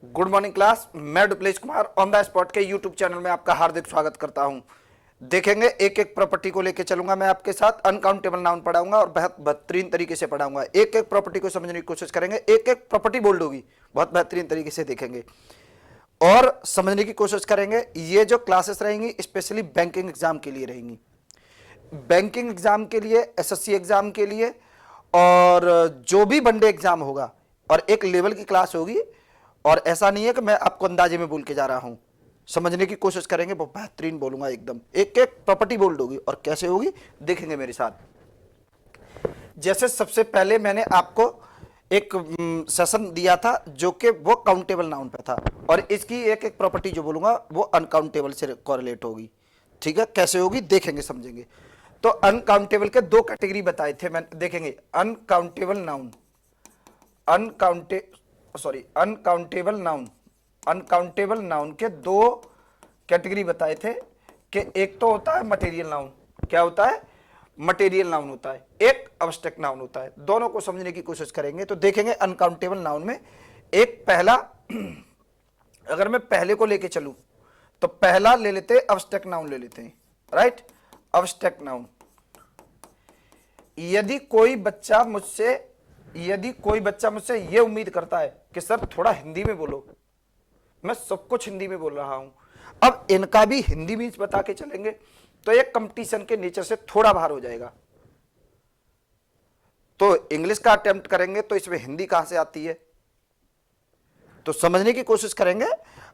Good morning class. मैं डुप्लेश Kumar on the spot के YouTube channel में आपका हार्दिक स्वागत करता हूं। देखेंगे एक एक प्रॉपर्टी को लेकर चलूंगा मैं आपके साथ। अनकाउंटेबल नाउन पढ़ाऊंगा और बहुत बेहतरीन तरीके से पढ़ाऊंगा। एक एक प्रॉपर्टी को समझने की कोशिश करेंगे। एक एक प्रॉपर्टी बोल्ड होगी, बहुत बेहतरीन तरीके से देखेंगे और समझने की कोशिश करेंगे। ये जो क्लासेस रहेंगी स्पेशली बैंकिंग एग्जाम के लिए रहेंगी, बैंकिंग एग्जाम के लिए, एसएससी एग्जाम के लिए, और जो भी वनडे एग्जाम होगा, और एक लेवल की क्लास होगी। और ऐसा नहीं है कि मैं आपको अंदाजे में बोल के जा रहा हूं, समझने की कोशिश करेंगे, बहुत बेहतरीन बोलूंगा एकदम। एक एक प्रॉपर्टी बोल्ड होगी और कैसे होगी देखेंगे मेरे साथ। जैसे सबसे पहले मैंने आपको एक सेशन दिया था जो कि वो काउंटेबल नाउन पे था, और इसकी एक एक प्रॉपर्टी जो बोलूंगा वो अनकाउंटेबल से कोरिलेट होगी। ठीक है, कैसे होगी देखेंगे समझेंगे। तो अनकाउंटेबल के दो कैटेगरी बताए थे मैंने, देखेंगे। Uncountable noun, uncountable noun, uncountable noun के दो कैटेगरी बताए थे कि एक तो होता है मटेरियल नाउन। क्या होता है? मटेरियल नाउन होता है, एक अब्स्ट्रैक्ट नाउन होता है। दोनों को समझने की कोशिश करेंगे। तो देखेंगे अनकाउंटेबल नाउन में एक पहला, अगर मैं पहले को लेके चलूं तो पहला ले लेते हैं, अब्स्ट्रैक्ट नाउन ले लेते हैं। Right, abstract noun. यदि कोई बच्चा मुझसे यह उम्मीद करता है कि सर थोड़ा हिंदी में बोलो, मैं सब कुछ हिंदी में बोल रहा हूं। अब इनका भी हिंदी मीन्स बता के चलेंगे तो एक कंपटीशन के नेचर से थोड़ा बाहर हो जाएगा। तो इंग्लिश का अटेम्प्ट करेंगे तो इसमें हिंदी कहां से आती है, तो समझने की कोशिश करेंगे।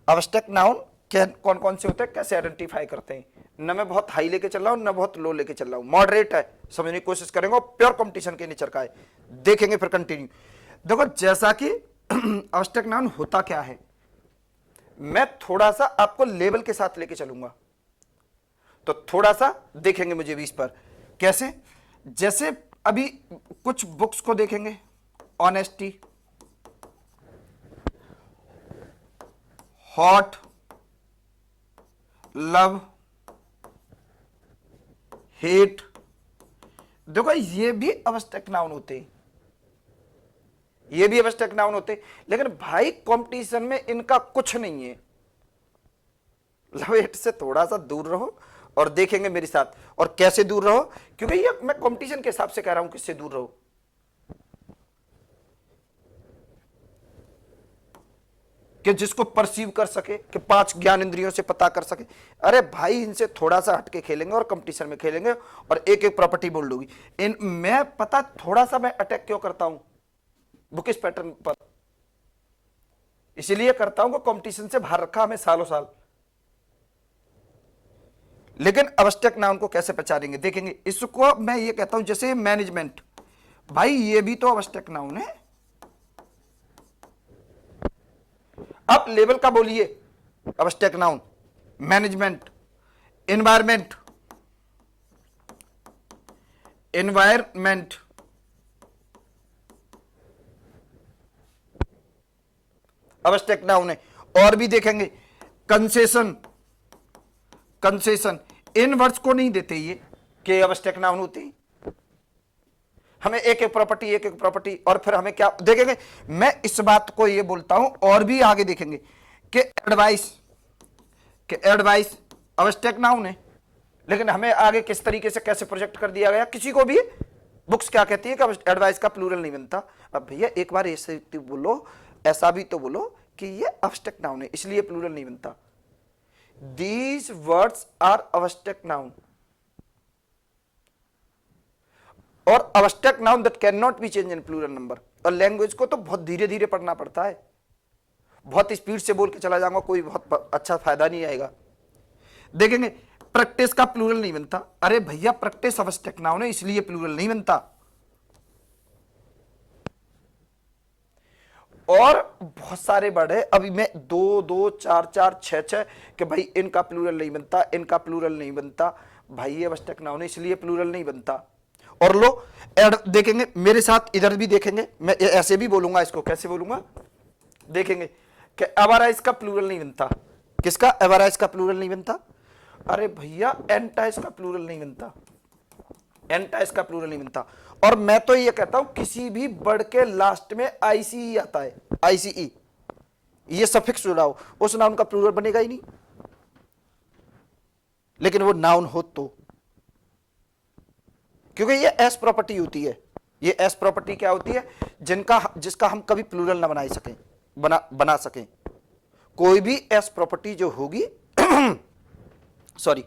अब्स्ट्रैक्ट नाउन कौन कौन से होते हैं, कैसे आइडेंटिफाई करते हैं। न मैं बहुत हाई लेके चल रहा हूं, न बहुत लो लेके चल रहा हूं, मॉडरेट है, समझने की कोशिश करेंगे। और प्योर कंपटीशन के नेचर का है, देखेंगे फिर कंटिन्यू। देखो जैसा कि अब्स्ट्रैक्ट नाउन होता क्या है, मैं थोड़ा सा आपको लेवल के साथ लेके चलूंगा, तो थोड़ा सा देखेंगे मुझे भी इस पर कैसे। जैसे अभी कुछ बुक्स को देखेंगे, ऑनेस्टी, हॉट, लव, हेट, देखो ये भी अब्स्ट्रैक्ट नाउन होते हैं, ये भी अब्स्ट्रैक्ट नाउन होते हैं। लेकिन भाई कंपटीशन में इनका कुछ नहीं है। लव हेट से थोड़ा सा दूर रहो और देखेंगे मेरे साथ। और कैसे दूर रहो, क्योंकि ये मैं कंपटीशन के हिसाब से कह रहा हूं किससे दूर रहो। कि जिसको परसीव कर सके, कि 5 ज्ञान इंद्रियों से पता कर सके। अरे भाई इनसे थोड़ा सा हटके खेलेंगे और कंपटीशन में खेलेंगे और एक एक प्रॉपर्टी बोल्ड होगी। मैं पता थोड़ा सा मैं अटैक क्यों करता हूं बुकिश पैटर्न पर, इसलिए करता हूं कि कंपटीशन से बाहर रखा हमें सालों साल। लेकिन अब्स्ट्रैक्ट नाउन को कैसे पहचानेंगे देखेंगे। इसको मैं ये कहता हूं जैसे मैनेजमेंट, भाई ये भी तो अब्स्ट्रैक्ट नाउन है। अब लेवल का बोलिए abstract noun, management, environment, environment, abstract noun है। और भी देखेंगे कंसेशन, कंसेशन, इन वर्ड्स को नहीं देते ये कि अब्स्ट्रैक्ट नाउन होती। हमें एक एक प्रॉपर्टी, एक एक प्रॉपर्टी, और फिर हमें क्या देखेंगे। मैं इस बात को ये बोलता हूं और भी आगे देखेंगे कि एडवाइस, कि एडवाइस अब्स्ट्रैक्ट नाउन है, लेकिन हमें आगे किस तरीके से कैसे प्रोजेक्ट कर दिया गया, किसी को भी बुक्स क्या कहती है कि एडवाइस का प्लूरल नहीं बनता। अब भैया एक बार ऐसे बोलो, ऐसा भी तो बोलो कि ये अब्स्ट्रैक्ट नाउन है इसलिए प्लूरल नहीं बनता। These words are abstract noun, और abstract noun that cannot be changed in plural number। और लैंग्वेज को तो बहुत धीरे धीरे पढ़ना पड़ता है, बहुत स्पीड से बोल के चला जाऊंगा कोई बहुत अच्छा फायदा नहीं आएगा। देखेंगे प्रैक्टिस का प्लूरल नहीं बनता। अरे भैया प्रैक्टिस abstract noun है इसलिए प्लूरल नहीं बनता। और बहुत सारे वर्ड है, अभी मैं 2 2 4 4 6 6 कि भाई इनका प्लूरल नहीं बनता, इनका प्लूरल नहीं बनता। भाई ये अब्स्ट्रैक्ट नाउन है इसलिए प्लूरल नहीं बनता। और लो एड देखेंगे मेरे साथ, इधर भी देखेंगे। मैं ऐसे भी बोलूंगा, इसको कैसे बोलूंगा देखेंगे कि एवराइज का प्लूरल नहीं बनता। किसका? एवराइज का प्लूरल नहीं बनता। अरे भैया एंटाइज का प्लूरल नहीं बनता, एंटाइज का प्लूरल नहीं बनता। और मैं तो ये कहता हूं किसी भी वर्ड के लास्ट में आईसीई आता है, आईसीई, ये सफिक्स जुड़ा हो, उस नाउन का प्लूरल बनेगा ही नहीं। लेकिन वो नाउन हो तो, क्योंकि ये एस प्रॉपर्टी होती है। ये एस प्रॉपर्टी क्या होती है? जिसका हम कभी प्लूरल ना बना सकें। कोई भी एस प्रॉपर्टी जो होगी सॉरी,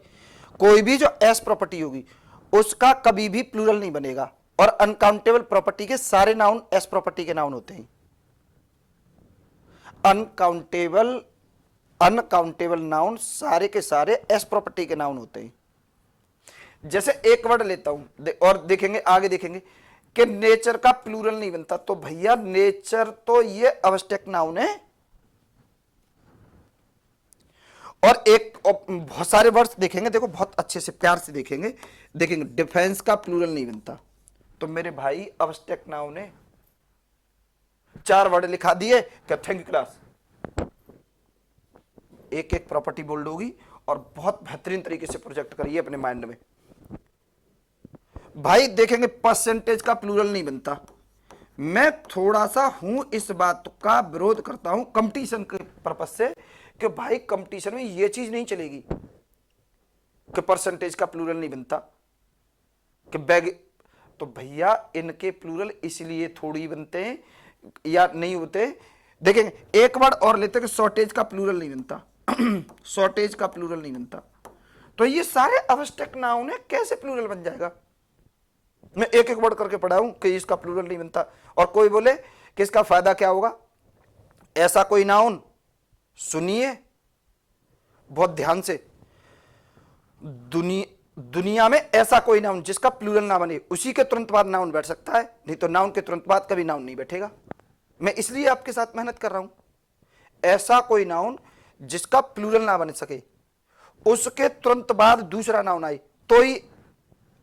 कोई भी जो एस प्रॉपर्टी होगी उसका कभी भी प्लूरल नहीं बनेगा। और अनकाउंटेबल प्रॉपर्टी के सारे नाउन एस प्रॉपर्टी के नाउन होते हैं। अनकाउंटेबल नाउन सारे के सारे एस प्रॉपर्टी के नाउन होते हैं। जैसे एक वर्ड लेता हूं और देखेंगे, आगे देखेंगे कि नेचर का प्लूरल नहीं बनता, तो भैया नेचर तो ये अब्स्ट्रैक्ट नाउन है। और बहुत सारे वर्ड्स देखेंगे, देखो बहुत अच्छे से प्यार से देखेंगे डिफेंस का प्लूरल नहीं बनता, तो मेरे भाई अब्स्ट्रैक्ट नाउन है। 4 वर्ड लिखा दिए, क्या थैंक यू क्लास। एक एक प्रॉपर्टी बोल्ड होगी और बहुत बेहतरीन तरीके से प्रोजेक्ट करिए अपने माइंड में। भाई देखेंगे परसेंटेज का प्लूरल नहीं बनता। मैं थोड़ा सा हूं इस बात का विरोध करता हूं कंपटीशन के पर्पज से, कि भाई कंपटीशन में यह चीज नहीं चलेगी कि परसेंटेज का प्लूरल नहीं बनता कि बैग। तो भैया इनके प्लूरल इसलिए थोड़ी बनते हैं या नहीं होते। देखेंगे एक वर्ड और लेते हैं कि शॉर्टेज का प्लूरल नहीं बनता शॉर्टेज का प्लूरल नहीं बनता। तो ये सारे अब्स्ट्रैक्ट नाउन है, कैसे प्लूरल बन जाएगा? मैं एक एक वर्ड करके पढ़ाऊं कि इसका प्लूरल नहीं बनता, और कोई बोले कि इसका फायदा क्या होगा। ऐसा कोई नाउन, सुनिए बहुत ध्यान से, दुनिया में ऐसा कोई नाउन जिसका प्लूरल ना बने, उसी के तुरंत बाद नाउन बैठ सकता है, नहीं तो नाउन के तुरंत बाद कभी नाउन नहीं बैठेगा। मैं इसलिए आपके साथ मेहनत कर रहा हूं। ऐसा कोई नाउन जिसका प्लूरल ना बन सके, उसके तुरंत बाद दूसरा नाउन आए तो ही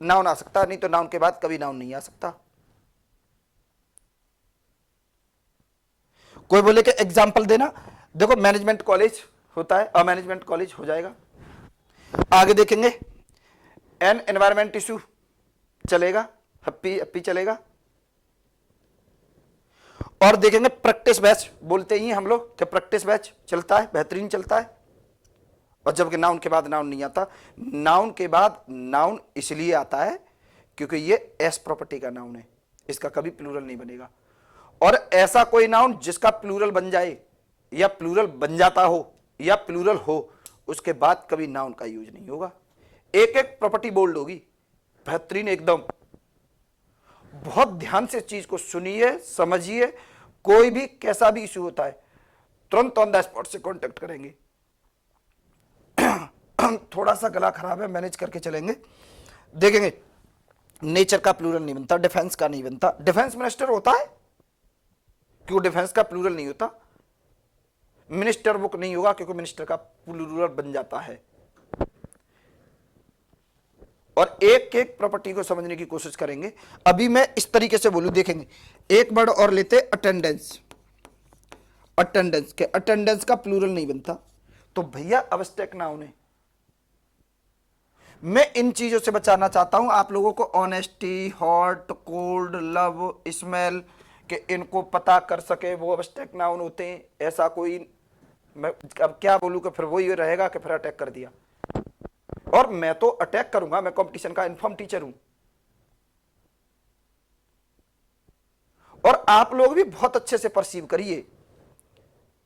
नाउन आ सकता है, नहीं तो नाउन के बाद कभी नाउन नहीं आ सकता। कोई बोले कि एग्जाम्पल देना, देखो मैनेजमेंट कॉलेज होता है, अमैनेजमेंट कॉलेज हो जाएगा। आगे देखेंगे एन एनवायरमेंट इशू चलेगा, हैप्पी चलेगा। और देखेंगे प्रैक्टिस बैच, बोलते ही हम लोग कि प्रैक्टिस बैच चलता है, बेहतरीन चलता है। और जबकि नाउन के बाद नाउन नहीं आता। नाउन के बाद नाउन इसलिए आता है क्योंकि ये एस प्रॉपर्टी का नाउन है, इसका कभी प्लूरल नहीं बनेगा। और ऐसा कोई नाउन जिसका प्लूरल बन जाए या प्लूरल बन जाता हो या प्लूरल हो, उसके बाद कभी नाउन का यूज नहीं होगा। एक एक प्रॉपर्टी बोल्ड होगी, बेहतरीन एकदम। बहुत ध्यान से चीज को सुनिए, समझिए। कोई भी कैसा भी इशू होता है तुरंत ऑन द स्पॉट से कांटेक्ट करेंगे। थोड़ा सा गला खराब है, मैनेज करके चलेंगे। देखेंगे नेचर का प्लूरल नहीं बनता, डिफेंस का नहीं बनता। डिफेंस मिनिस्टर होता है, क्यों डिफेंस का प्लूरल नहीं होता? मिनिस्टर बुक नहीं होगा क्योंकि मिनिस्टर का प्लूरल बन जाता है। और एक एक प्रॉपर्टी को समझने की कोशिश करेंगे। अभी मैं इस तरीके से बोलूं, देखेंगे एक वर्ड और लेते अटेंडेंस। अटेंडेंस के अटेंडेंस का प्लूरल नहीं बनता, तो भैया अब्स्ट्रैक्ट नाउन है। मैं इन चीजों से बचाना चाहता हूं आप लोगों को। Honesty, hot, cold, love, smell के इनको पता कर सके, वो अब्स्ट्रैक्ट नाउन होते हैं। ऐसा कोई, मैं अब क्या बोलूं कि फिर वही रहेगा कि फिर अटैक कर दिया। और मैं तो अटैक करूंगा, मैं कंपटीशन का इन्फॉर्म टीचर हूं। और आप लोग भी बहुत अच्छे से परसीव करिए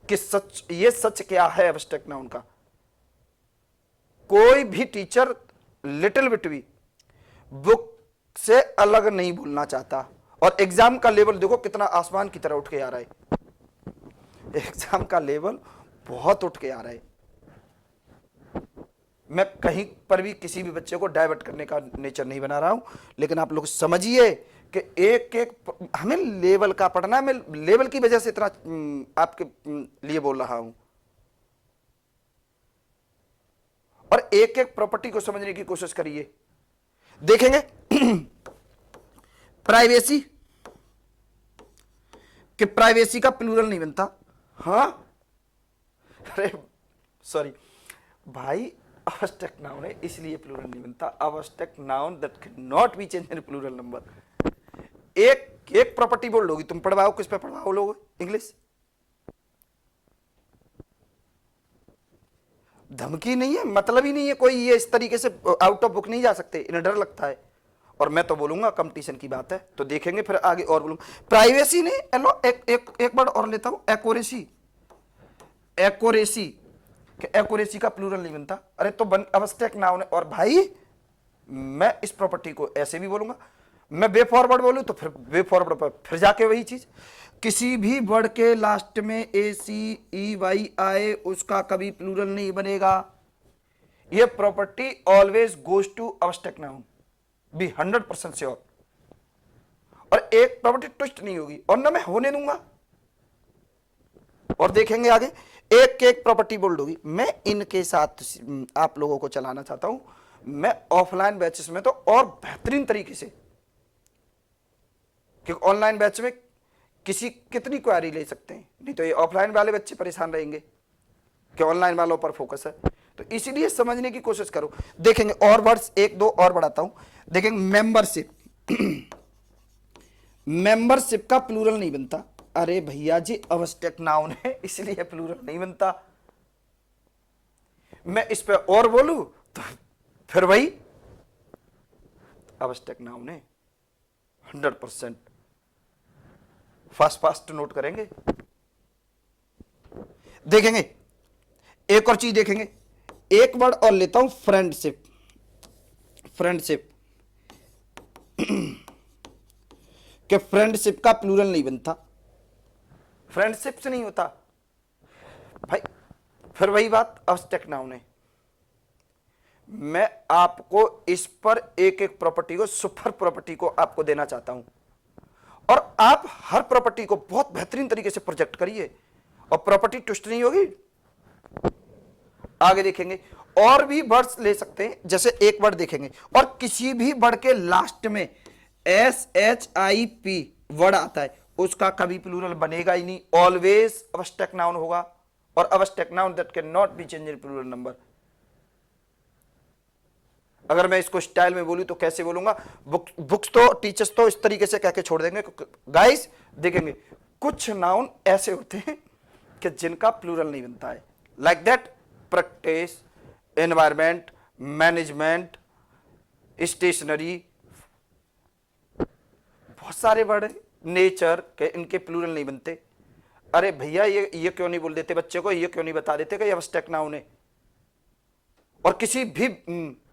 कि सच, ये सच क्या है एब्स्ट्रैक्ट नाउन का। कोई भी टीचर लिटिल बिट भी बुक से अलग नहीं बोलना चाहता। और एग्जाम का लेवल देखो कितना आसमान की तरह उठ के आ रहा है। एग्जाम का लेवल बहुत उठ के आ रहा है। मैं कहीं पर भी किसी भी बच्चे को डाइवर्ट करने का नेचर नहीं बना रहा हूं, लेकिन आप लोग समझिए कि एक एक हमें लेवल का पढ़ना है। मैं लेवल की वजह से इतना आपके लिए बोल रहा हूं। और एक एक प्रॉपर्टी को समझने की कोशिश करिए। देखेंगे प्राइवेसी, कि प्राइवेसी का प्लूरल नहीं बनता। हाँ, अरे सॉरी भाई, अब्स्ट्रैक्ट नाउन है इसलिए प्लूरल नहीं बनता। Abstract noun that can not be change in plural number. एक एक प्रॉपर्टी बोल लोगी तुम, पढ़वाओ किस पे पढ़वाओ लोग इंग्लिश। धमकी नहीं है, मतलब ही नहीं है कोई, ये इस तरीके से आउट ऑफ बुक नहीं जा सकते, इन्हें डर लगता है। और मैं तो बोलूंगा कंपटीशन की बात है, तो देखेंगे फिर आगे और बोलूंगा। प्राइवेसी नहीं, हेलो एक वर्ड और लेता हूं, एक्यूरेसी। एक्यूरेसी, एक्यूरेसी का प्लूरल नहीं बनता, अरे तो अवस्टेक नाउन है। और भाई मैं इस प्रॉपर्टी को ऐसे भी बोलूंगा, मैं वे फॉरवर्ड बोलूं तो फिर वे फॉरवर्ड पर फिर जाके वही चीज, किसी भी वर्ड के लास्ट में ए सी ई वाई आए उसका कभी प्लूरल नहीं बनेगा। ये property always goes to abstract noun, be 100% sure. और एक प्रॉपर्टी ट्विस्ट नहीं होगी, और ना मैं होने दूंगा। और देखेंगे आगे, एक एक प्रॉपर्टी बोल्ड होगी। मैं इनके साथ आप लोगों को चलाना चाहता हूं, मैं ऑफलाइन बैचेस में तो और बेहतरीन तरीके से, क्योंकि ऑनलाइन बैच में किसी कितनी क्वेरी ले सकते हैं, नहीं तो ये ऑफलाइन वाले बच्चे परेशान रहेंगे कि ऑनलाइन वालों पर फोकस है। तो इसीलिए समझने की कोशिश करो। देखेंगे और वर्ड्स एक दो और बढ़ाता हूं, देखेंगे मेंबरशिप। मेंबरशिप का प्लूरल नहीं बनता, अरे भैया जी अवस्टेक नाउन है इसलिए प्लूरल नहीं बनता। मैं इस पे और बोलूं तो फिर वही अवस्टेक नाउन है 100%। फास्ट नोट करेंगे। देखेंगे एक और चीज, देखेंगे एक वर्ड और लेता हूं, फ्रेंडशिप। फ्रेंडशिप कि फ्रेंडशिप का प्लूरल नहीं बनता, फ्रेंडशिप से नहीं होता भाई, फिर वही बात अवस्टेक नाउन है। मैं आपको इस पर एक एक प्रॉपर्टी को, सुपर प्रॉपर्टी को आपको देना चाहता हूं, और आप हर प्रॉपर्टी को बहुत बेहतरीन तरीके से प्रोजेक्ट करिए और प्रॉपर्टी ट्विस्ट नहीं होगी। आगे देखेंगे और भी वर्ड्स ले सकते हैं, जैसे एक वर्ड देखेंगे और किसी भी वर्ड के लास्ट में SHIP वर्ड आता है उसका कभी प्लूरल बनेगा ही नहीं, ऑलवेज अवस्टेक नाउन होगा। और abstract noun that can not be change in plural number. अगर मैं इसको स्टाइल में बोलूं तो कैसे बोलूंगा, बुक्स तो टीचर्स तो इस तरीके से कह के छोड़ देंगे। गाइस देखेंगे कुछ नाउन ऐसे होते हैं कि जिनका प्लूरल नहीं बनता है, like that practice, environment, management, stationery, बहुत सारे वर्ड हैं, नेचर के, इनके प्लूरल नहीं बनते। अरे भैया ये क्यों नहीं बोल देते बच्चे को, ये क्यों नहीं बता देते कि ये अवस्टेक नाउन है। और किसी भी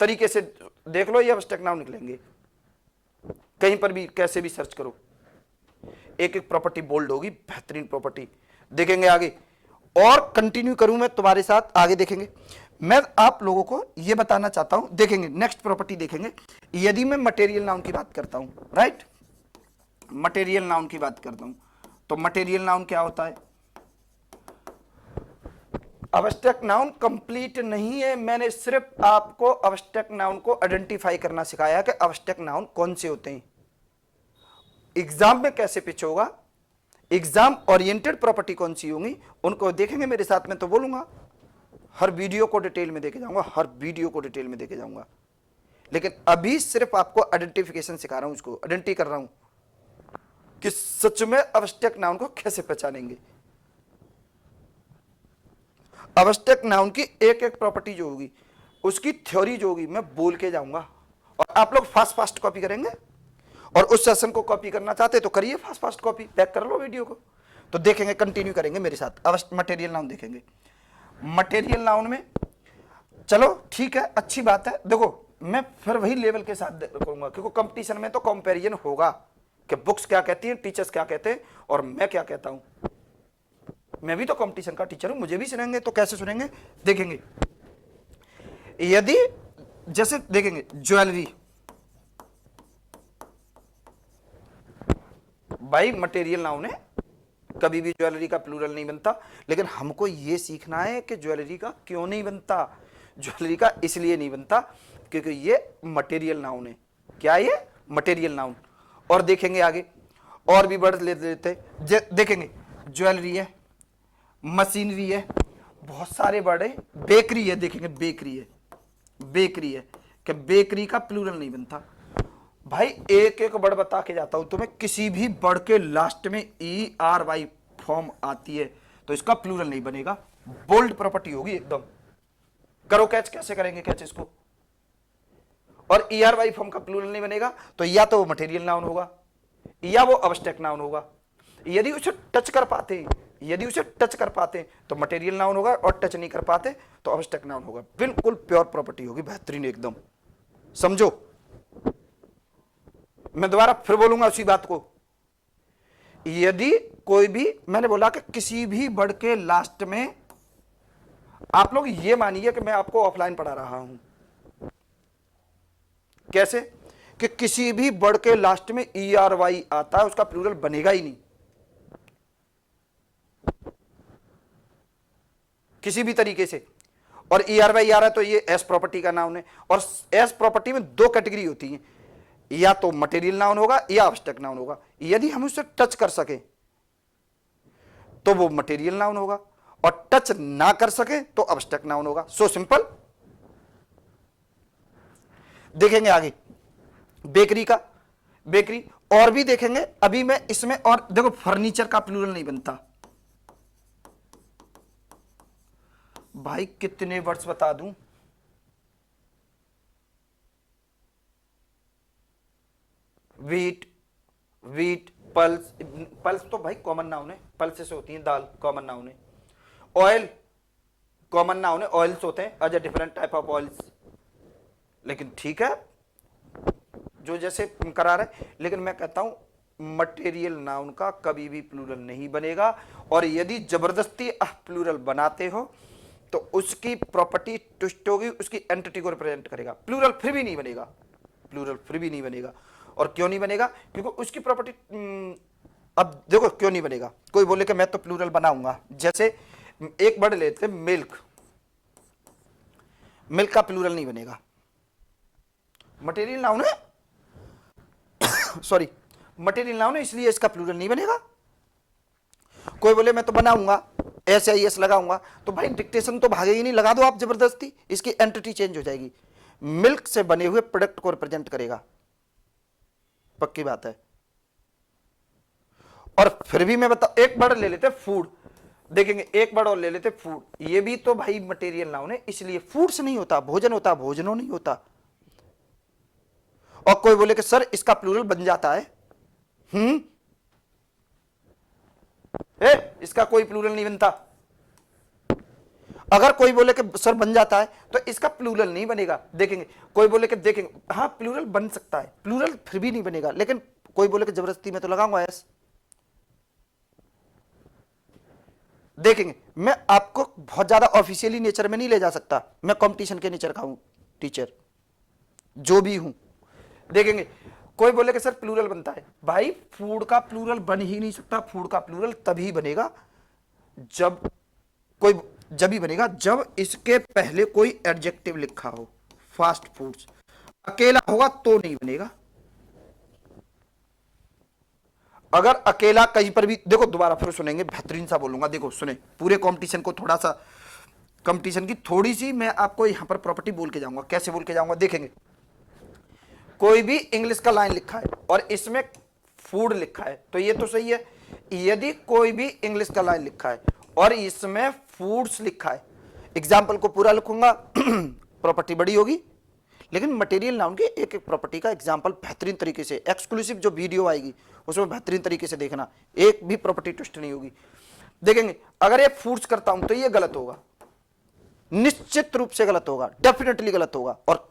तरीके से देख लो ये अवस्टेक नाउन निकलेंगे, कहीं पर भी कैसे भी सर्च करो, एक एक प्रॉपर्टी बोल्ड होगी, बेहतरीन प्रॉपर्टी। देखेंगे आगे और कंटिन्यू करूं मैं तुम्हारे साथ, आगे देखेंगे। मैं आप लोगों को यह बताना चाहता हूं, देखेंगे नेक्स्ट प्रॉपर्टी देखेंगे। यदि मैं मटेरियल नाउन की बात करता हूं, राइट, मटेरियल नाउन की बात करता हूं, तो मटेरियल नाउन क्या होता है? अवस्टेक नाउन कंप्लीट नहीं है, मैंने सिर्फ आपको अवस्टेक नाउन को आइडेंटिफाई करना सिखाया कि अवस्टेक नाउन कौन से होते हैं। एग्जाम में कैसे पिच होगा, एग्जाम ओरिएंटेड प्रॉपर्टी कौन सी होंगी, उनको देखेंगे मेरे साथ में, तो बोलूंगा हर वीडियो को डिटेल में देके जाऊंगा, हर वीडियो को डिटेल में देके जाऊंगा। लेकिन अभी सिर्फ आपको आइडेंटिफिकेशन सिखा रहा हूं, उसको आइडेंटिटी कर रहा हूं कि सच में अवस्टेक नाउन को कैसे पहचानेंगे। अवस्टेक नाउन की एक एक प्रॉपर्टी जो होगी उसकी थ्योरी जो होगी मैं बोल के जाऊंगा, और आप लोग फास्ट कॉपी करेंगे। और उस सेशन को कॉपी करना चाहते तो करिए, फास्ट कॉपी बैक कर लो वीडियो को। तो देखेंगे, कंटिन्यू करेंगे मेरे साथ। मटेरियल नाउन देखेंगे। मटेरियल नाउन में चलो ठीक है, अच्छी बात है। देखो मैं फिर वही लेवल के साथ करूंगा, क्योंकि कंपटीशन में तो कंपैरिजन होगा कि बुक्स क्या कहती हैं, टीचर्स क्या कहते हैं और मैं क्या कहता हूं। मैं भी तो कंपटीशन का टीचर हूं, मुझे भी सुनेंगे, तो कैसे सुनेंगे देखेंगे। यदि जैसे देखेंगे ज्वेलरी, भाई मटेरियल नाउन है, कभी भी ज्वेलरी का प्लूरल नहीं बनता। लेकिन हमको यह सीखना है कि ज्वेलरी का क्यों नहीं बनता। ज्वेलरी का इसलिए नहीं बनता क्योंकि ये मटेरियल नाउन है। क्या ये? Material noun. और देखेंगे आगे और भी वर्ड ले लेते, देखेंगे ज्वेलरी है, मशीनरी है, बहुत सारे वर्ड है। बेकरी है, देखेंगे बेकरी है, बेकरी है कि बेकरी का प्लूरल नहीं बनता। भाई एक एक वर्ड बता के जाता हूं तुम्हें, किसी भी वर्ड के लास्ट में ERY फॉर्म आती है तो इसका प्लूरल नहीं बनेगा, बोल्ड प्रॉपर्टी होगी एकदम। करो कैच, कैसे करेंगे कैच इसको? और ERY फॉर्म का प्लूरल नहीं बनेगा तो या तो वो मटेरियल नाउन होगा या वो अब्स्ट्रैक्ट नाउन होगा। यदि उसे टच कर पाते, यदि उसे टच कर पाते तो मटेरियल नाउन होगा, और टच नहीं कर पाते तो अब्स्ट्रैक्ट नाउन होगा। बिल्कुल प्योर प्रॉपर्टी होगी, बेहतरीन एकदम। समझो, मैं दोबारा फिर बोलूंगा उसी बात को। यदि कोई भी, मैंने बोला कि किसी भी वर्ड के लास्ट में, आप लोग ये मानिए कि मैं आपको ऑफलाइन पढ़ा रहा हूं। कैसे? कि किसी भी वर्ड के लास्ट में ERY आता है, उसका प्लूरल बनेगा ही नहीं, किसी भी तरीके से। और ERY आ रहा है तो ये एस प्रॉपर्टी का नाउन है। और एस प्रॉपर्टी में दो कैटेगरी होती है, या तो मटेरियल नाउन होगा या अब्स्ट्रैक्ट नाउन होगा। यदि हम उसे टच कर सके तो वो मटेरियल नाउन होगा, और टच ना कर सके तो अब्स्ट्रैक्ट नाउन होगा। So simple. देखेंगे आगे बेकरी का, बेकरी और भी देखेंगे। अभी मैं इसमें और देखो, फर्नीचर का प्लूरल नहीं बनता भाई, कितने वर्ड्स बता दूं? वीट, वीट, पल्स, पल्स तो भाई कॉमन नाउन है, पल्स से होती है दाल, कॉमन नाउन है। ऑयल कॉमन नाउन है, ऑयल्स होते हैं, अज डिफरेंट टाइप ऑफ ऑयल्स। लेकिन ठीक है, जो जैसे करा रहे, लेकिन मैं कहता हूं मटेरियल नाउन का कभी भी प्लूरल नहीं बनेगा। और यदि जबरदस्ती प्लूरल बनाते हो तो उसकी प्रॉपर्टी ट्विस्ट होगी, उसकी एंटिटी को रिप्रेजेंट करेगा। प्लूरल फिर भी नहीं बनेगा, प्लूरल फिर भी नहीं बनेगा। और क्यों नहीं बनेगा? क्योंकि उसकी प्रॉपर्टी, अब देखो क्यों नहीं बनेगा। कोई बोले कि मैं तो प्लूरल बनाऊंगा, जैसे एक वर्ड लेते मिल्क, मिल्क का प्लूरल नहीं बनेगा, मटेरियल नाउन है, सॉरी मटेरियल नाउन है, इसलिए इसका प्लूरल नहीं बनेगा। कोई बोले मैं तो बनाऊंगा, SIS लगाऊंगा, तो भाई डिक्टेशन तो भागेगी नहीं, लगा दो आप जबरदस्ती, इसकी एंटिटी चेंज हो जाएगी। मिल्क से बने हुए प्रोडक्ट को रिप्रेजेंट करेगा, पक्की बात है। और फिर भी मैं बता, एक वर्ड ले लेते फूड, देखेंगे एक वर्ड और ले लेते फूड, ये भी तो भाई मटेरियल नाउन है, इसलिए फूड से नहीं होता, भोजन होता, भोजनों नहीं होता। और कोई बोले कि सर इसका प्लूरल बन जाता है, इसका कोई प्लूरल नहीं बनता। अगर कोई बोले कि सर बन जाता है तो इसका प्लूरल नहीं बनेगा। देखेंगे कोई बोले कि देखेंगे हाँ प्लूरल बन सकता है, प्लूरल फिर भी नहीं बनेगा। लेकिन कोई बोले कि जबरदस्ती में तो लगाऊंगा एस। देखेंगे मैं आपको बहुत ज्यादा ऑफिशियली नेचर में नहीं ले जा सकता, मैं कंपटीशन के नेचर का हूं टीचर, जो भी हूं। देखेंगे कोई बोले कि सर प्लूरल बनता है, भाई फूड का प्लूरल बन ही नहीं सकता। फूड का प्लूरल तभी बनेगा जब कोई, जब ही बनेगा जब इसके पहले कोई एडजेक्टिव लिखा हो। फास्ट फूड्स अकेला होगा तो नहीं बनेगा। अगर अकेला कहीं पर भी, देखो दोबारा फिर सुनेंगे, बेहतरीन सा बोलूंगा, देखो सुने पूरे कंपटीशन को, थोड़ा सा कंपटीशन की थोड़ी सी मैं आपको यहां पर प्रॉपर्टी बोल के जाऊंगा। कैसे बोल के जाऊंगा? देखेंगे कोई भी इंग्लिश का लाइन लिखा है और इसमें फूड लिखा है तो ये तो सही है। यदि कोई भी इंग्लिश का लाइन लिखा है और इसमें फूड्स लिखा है, एग्जाम्पल को पूरा लिखूंगा प्रॉपर्टी बड़ी होगी, लेकिन मटेरियल नाउन की एक एक प्रॉपर्टी का एग्जाम्पल बेहतरीन तरीके से, एक्सक्लूसिव जो वीडियो आएगी उसमें बेहतरीन तरीके से देखना, एक भी प्रॉपर्टी ट्विस्ट नहीं होगी। देखेंगे अगर ये फूड्स करता हूं तो ये गलत होगा, निश्चित रूप से गलत होगा, डेफिनेटली गलत होगा। और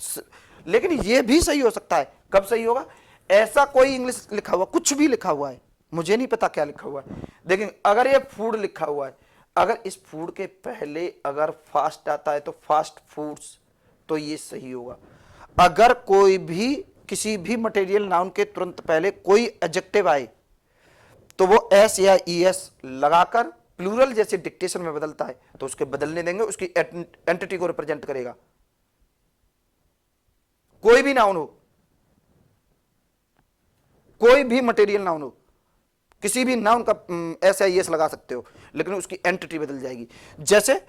लेकिन ये भी सही हो सकता है। कब सही होगा? ऐसा कोई इंग्लिश लिखा हुआ, कुछ भी लिखा हुआ है, मुझे नहीं पता क्या लिखा हुआ है, देखेंगे अगर ये फूड लिखा हुआ है, अगर इस फूड के पहले अगर फास्ट आता है तो फास्ट फूड्स, तो ये सही होगा। अगर कोई भी किसी भी मटेरियल नाउन के तुरंत पहले कोई एडजेक्टिव आए तो वो एस या ईएस लगाकर प्लूरल जैसे डिक्टेशन में बदलता है तो उसके बदलने देंगे, उसकी एंटिटी को रिप्रेजेंट करेगा। कोई भी नाउन हो, कोई भी मटेरियल नाउन हो, किसी भी नाउन का एस या ईएस लगा सकते हो, लेकिन उसकी एंटिटी बदल जाएगी। जैसे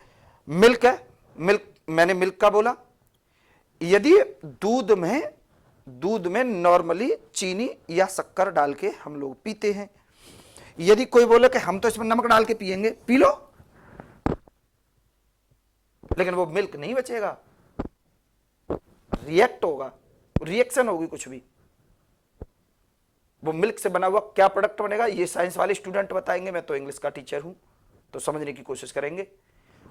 मिल्क है, मिल्क मैंने मिल्क का बोला, यदि दूध में नॉर्मली चीनी या शक्कर डाल के हम लोग पीते हैं, यदि कोई बोले कि हम तो इसमें नमक डाल के पिएंगे, पी लो, लेकिन वो मिल्क नहीं बचेगा, रिएक्ट होगा, रिएक्शन होगी कुछ भी। वो मिल्क से बना हुआ क्या प्रोडक्ट बनेगा ये साइंस वाले स्टूडेंट बताएंगे, मैं तो इंग्लिश का टीचर हूं तो समझने की कोशिश करेंगे।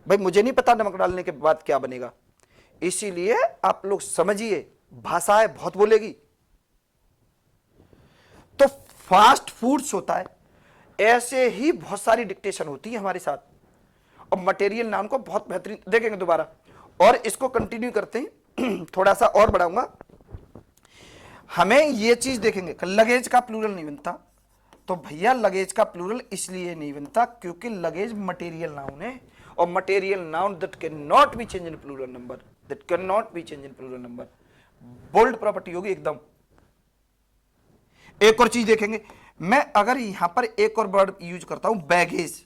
भाई मुझे नहीं पता नमक डालने के बाद क्या बनेगा, इसीलिए आप लोग समझिए, भाषाएं बहुत बोलेगी। तो फास्ट फूड्स होता है, ऐसे ही बहुत सारी डिक्टेशन होती है हमारे साथ, और मटेरियल नाउन को बहुत बेहतरीन देखेंगे दोबारा, और इसको कंटिन्यू करते हैं थोड़ा सा और बढ़ाऊंगा। हमें ये चीज देखेंगे, लगेज का प्लूरल नहीं बनता, तो भैया लगेज का प्लूरल इसलिए नहीं बनता क्योंकि लगेज मटेरियल नाउन है, और material noun that can not be change in plural number, that can not be change in plural number, bold property होगी एकदम। एक और चीज देखेंगे, मैं अगर यहां पर एक और वर्ड यूज करता हूं बैगेज,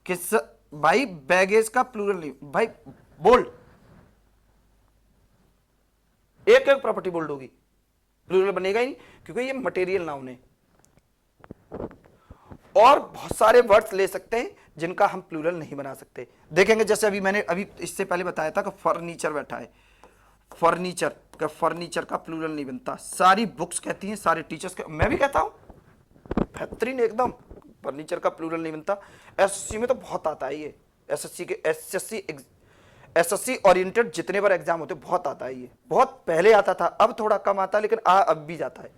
किस भाई बैगेज का प्लूरल नहीं भाई, बोल्ड, एक एक प्रॉपर्टी बोल्ड होगी, प्लूरल बनेगा ही नहीं क्योंकि ये मटेरियल नाउन है। और बहुत सारे वर्ड्स ले सकते हैं जिनका हम प्लूरल नहीं बना सकते। देखेंगे जैसे मैंने इससे पहले बताया था कि फर्नीचर बैठा है, फर्नीचर का प्लूरल नहीं बनता, सारी बुक्स कहती हैं, सारे टीचर्स मैं भी कहता हूं बेहतरीन एकदम, फर्नीचर का प्लूरल नहीं बनता। एसएससी में तो बहुत आता है ये, एसएससी ओरिएंटेड जितने बार एग्जाम होते बहुत आता है ये, बहुत पहले आता था, अब थोड़ा कम आता है, लेकिन अब भी जाता है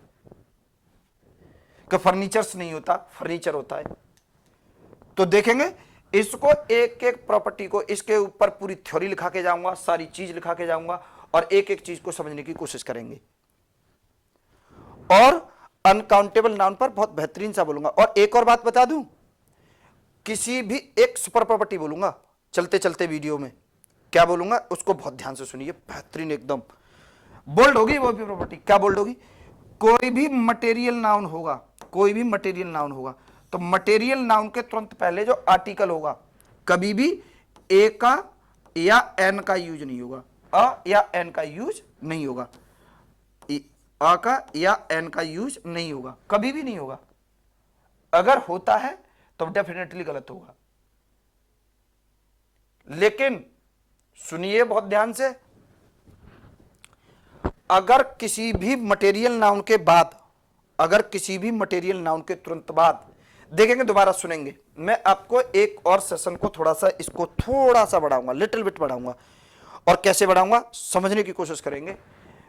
कि फर्नीचर्स नहीं होता, फर्नीचर होता है। तो देखेंगे इसको एक एक प्रॉपर्टी को, इसके ऊपर पूरी थ्योरी लिखा के जाऊंगा, सारी चीज लिखा के जाऊंगा, और एक एक चीज को समझने की कोशिश करेंगे। और अनकाउंटेबल नाउन पर बहुत बेहतरीन सा बोलूंगा। और एक और बात बता दूं, किसी भी एक सुपर प्रॉपर्टी बोलूंगा चलते चलते वीडियो में, क्या बोलूंगा उसको बहुत ध्यान से सुनिए, बेहतरीन एकदम बोल्ड होगी वो भी प्रॉपर्टी। क्या बोल्ड होगी? कोई भी मटेरियल नाउन होगा, कोई भी मटेरियल नाउन होगा, तो मटेरियल नाउन के तुरंत पहले जो आर्टिकल होगा कभी भी ए का या एन का यूज नहीं होगा, अ या एन का यूज नहीं होगा, अ का या एन का यूज नहीं होगा, कभी भी नहीं होगा। अगर होता है तो डेफिनेटली गलत होगा। लेकिन सुनिए बहुत ध्यान से, अगर किसी भी मटेरियल नाउन के बाद, अगर किसी भी मटेरियल नाउन के तुरंत बाद, देखेंगे दोबारा सुनेंगे, मैं आपको एक और सेशन को थोड़ा सा, इसको थोड़ा सा बढ़ाऊंगा, लिटिल बिट बढ़ाऊंगा, और कैसे बढ़ाऊंगा समझने की कोशिश करेंगे।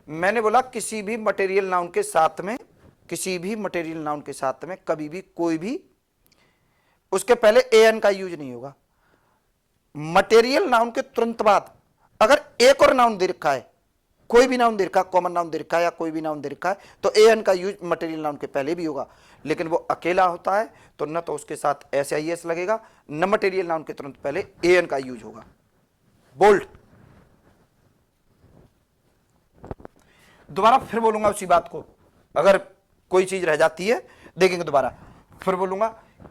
मैंने बोला किसी भी मटेरियल नाउन के साथ में, किसी भी मटेरियल नाउन के साथ में कभी भी कोई भी उसके पहले ए एन का यूज नहीं होगा। मटेरियल नाउन के तुरंत बाद अगर एक और नाउन दे रखा है, कोई भी नाउन दे रखा है, कॉमन नाउन दे रखा है या कोई भी नाउन दे रखा है, तो ए एन का यूज मटेरियल नाउन के पहले भी होगा। लेकिन वो अकेला होता है तो न तो उसके साथ एस आई एस लगेगा, न मटेरियल नाउन के तुरंत पहले ए एन का यूज होगा। बोल्ड। दोबारा फिर बोलूंगा उसी बात को, अगर कोई चीज रह जाती है देखेंगे दोबारा, फिर बोलूंगा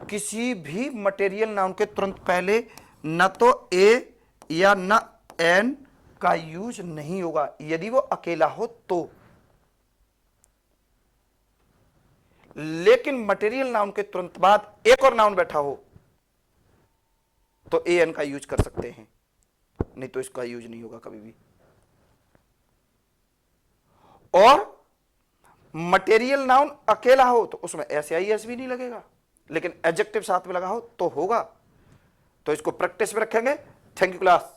किसी भी मटेरियल नाउन के तुरंत पहले न तो ए या न एन का यूज नहीं होगा, यदि वो अकेला हो तो। लेकिन मटेरियल नाउन के तुरंत बाद एक और नाउन बैठा हो तो ए एन का यूज कर सकते हैं, नहीं तो इसका यूज नहीं होगा कभी भी। और मटेरियल नाउन अकेला हो तो उसमें एस आई एस भी नहीं लगेगा, लेकिन एडजेक्टिव साथ में लगा हो तो होगा। तो इसको प्रैक्टिस में रखेंगे। Thank you class.